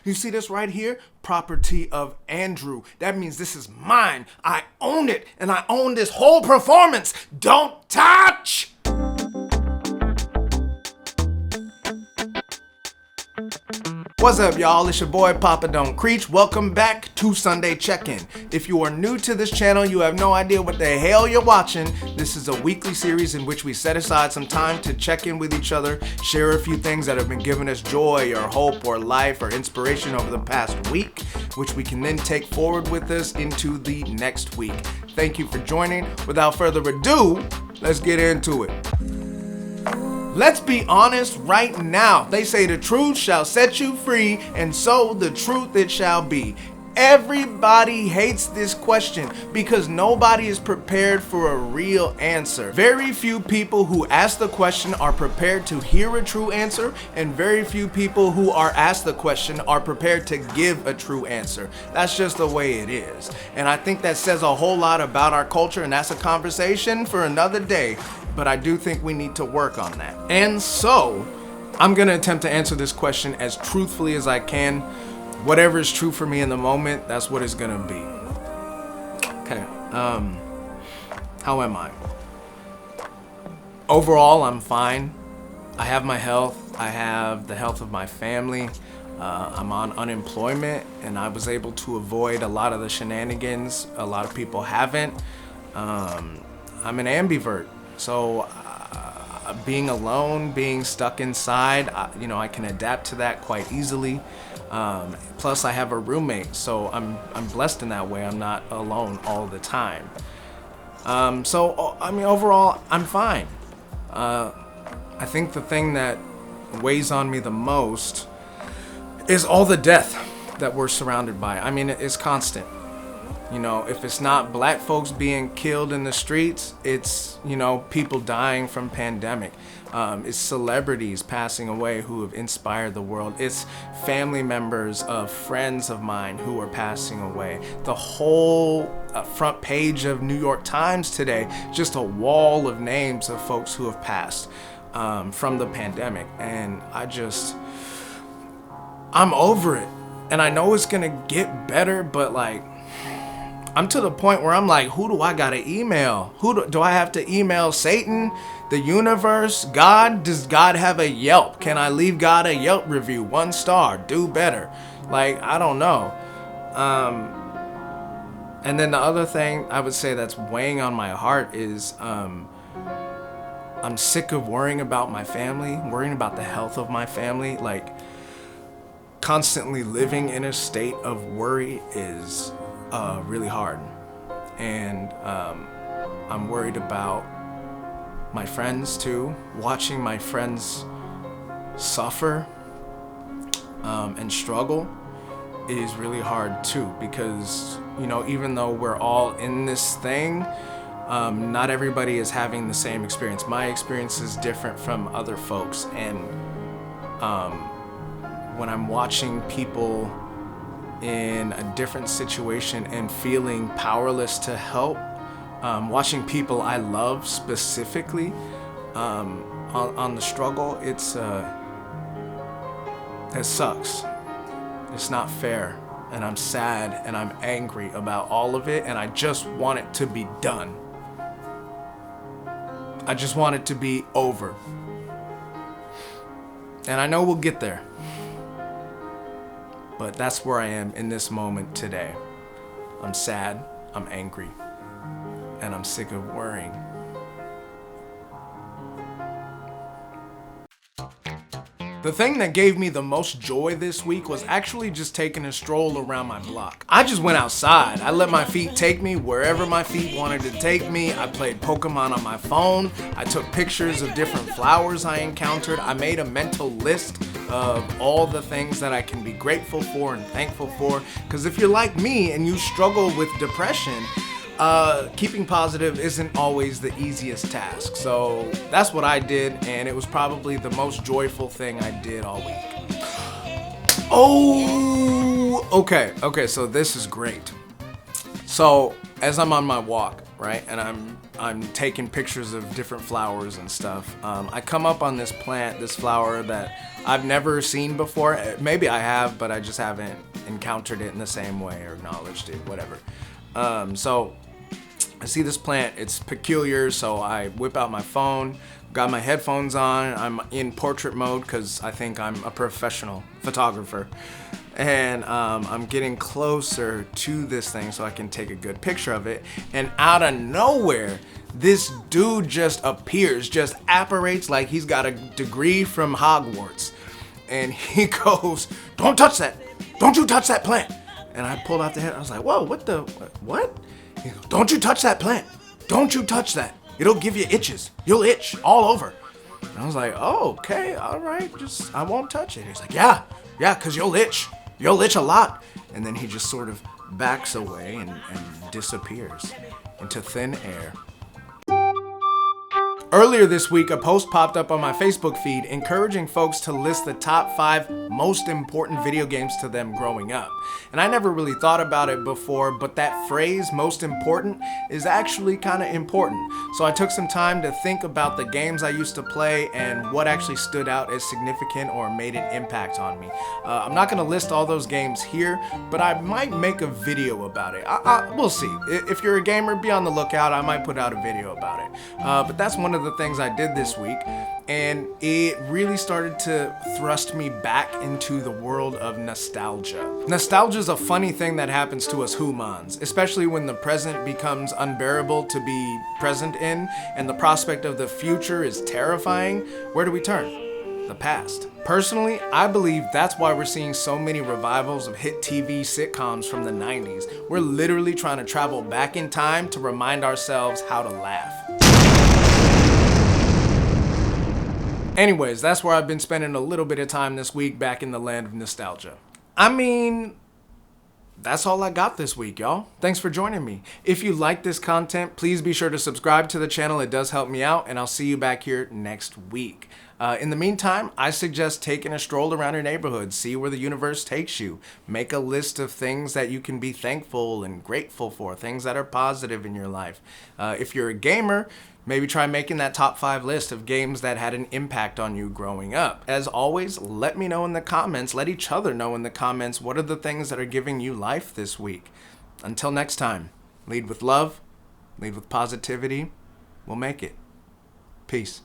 You see this right here? Property of Andrew. That means this is mine. I own it, and I own this whole performance. Don't touch! What's up, y'all? It's your boy Papa Don't Creech. Welcome back to Sunday Check-In. If you are new to this channel, you have no idea what the hell you're watching. This is a weekly series in which we set aside some time to check in with each other, share a few things that have been giving us joy or hope or life or inspiration over the past week, which we can then take forward with us into the next week. Thank you for joining. Without further ado, let's get into it. Let's be honest right now. They say the truth shall set you free, and so the truth it shall be. Everybody hates this question because nobody is prepared for a real answer. Very few people who ask the question are prepared to hear a true answer, and very few people who are asked the question are prepared to give a true answer. That's just the way it is. And I think that says a whole lot about our culture, and that's a conversation for another day. But I do think we need to work on that. And so, I'm gonna attempt to answer this question as truthfully as I can. Whatever is true for me in the moment, that's what it's gonna be. Okay, how am I? Overall, I'm fine. I have my health. I have the health of my family. I'm on unemployment, and I was able to avoid a lot of the shenanigans. A lot of people haven't. I'm an ambivert. So being alone, being stuck inside, I can adapt to that quite easily. Plus I have a roommate, so I'm blessed in that way. I'm not alone all the time. Overall, I'm fine. I think the thing that weighs on me the most is all the death that we're surrounded by. I mean, it's constant. If it's not black folks being killed in the streets, it's, people dying from pandemic. It's celebrities passing away who have inspired the world. It's family members of friends of mine who are passing away. The whole front page of New York Times today, just a wall of names of folks who have passed from the pandemic. And I'm over it. And I know it's gonna get better, but I'm to the point where I'm like, who do I gotta email? Do I have to email Satan, the universe, God? Does God have a Yelp? Can I leave God a Yelp review? 1 star, do better. I don't know. And then the other thing I would say that's weighing on my heart is I'm sick of worrying about my family, worrying about the health of my family. Constantly living in a state of worry is really hard, and I'm worried about my friends too. Watching my friends suffer and struggle is really hard too, because even though we're all in this thing, not everybody is having the same experience. My experience is different from other folks, and when I'm watching people in a different situation and feeling powerless to help, watching people I love specifically on the struggle, it sucks. It's not fair, and I'm sad and I'm angry about all of it, and I just want it to be done. I just want it to be over. And I know we'll get there. But that's where I am in this moment today. I'm sad, I'm angry, and I'm sick of worrying. The thing that gave me the most joy this week was actually just taking a stroll around my block. I just went outside. I let my feet take me wherever my feet wanted to take me. I played Pokemon on my phone. I took pictures of different flowers I encountered. I made a mental list of all the things that I can be grateful for and thankful for. Because if you're like me and you struggle with depression, keeping positive isn't always the easiest task. So that's what I did, and it was probably the most joyful thing I did all week. Oh, okay, so this is great. So as I'm on my walk, right? And I'm taking pictures of different flowers and stuff. I come up on this plant, this flower that I've never seen before. Maybe I have, but I just haven't encountered it in the same way or acknowledged it, whatever. So I see this plant, it's peculiar, so I whip out my phone, got my headphones on, I'm in portrait mode because I think I'm a professional photographer. And I'm getting closer to this thing so I can take a good picture of it. And out of nowhere, this dude just appears, just apparates like he's got a degree from Hogwarts. And he goes, "Don't touch that. Don't you touch that plant." And I pulled out the head. I was like, "Whoa, what?" He goes, "Don't you touch that plant. Don't you touch that. It'll give you itches. You'll itch all over." And I was like, "Oh, okay, all right, I won't touch it." He's like, yeah, because you'll itch. You'll itch a lot." And then he just sort of backs away and disappears into thin air. Earlier this week, a post popped up on my Facebook feed encouraging folks to list the top 5 most important video games to them growing up. And I never really thought about it before, but that phrase, most important, is actually kind of important. So I took some time to think about the games I used to play and what actually stood out as significant or made an impact on me. I'm not going to list all those games here, but I might make a video about it. We'll see. If you're a gamer, be on the lookout. I might put out a video about it. But that's one of the things I did this week, and it really started to thrust me back into the world of nostalgia. Nostalgia is a funny thing that happens to us humans, especially when the present becomes unbearable to be present in and the prospect of the future is terrifying. Where do we turn? The past. Personally, I believe that's why we're seeing so many revivals of hit TV sitcoms from the 90s. We're literally trying to travel back in time to remind ourselves how to laugh. Anyways, that's where I've been spending a little bit of time this week, back in the land of nostalgia. I mean, that's all I got this week, y'all. Thanks for joining me. If you like this content, please be sure to subscribe to the channel. It does help me out, and I'll see you back here next week. In the meantime, I suggest taking a stroll around your neighborhood, see where the universe takes you. Make a list of things that you can be thankful and grateful for, things that are positive in your life. If you're a gamer, maybe try making that top 5 list of games that had an impact on you growing up. As always, let me know in the comments, let each other know in the comments, what are the things that are giving you life this week. Until next time, lead with love, lead with positivity. We'll make it. Peace.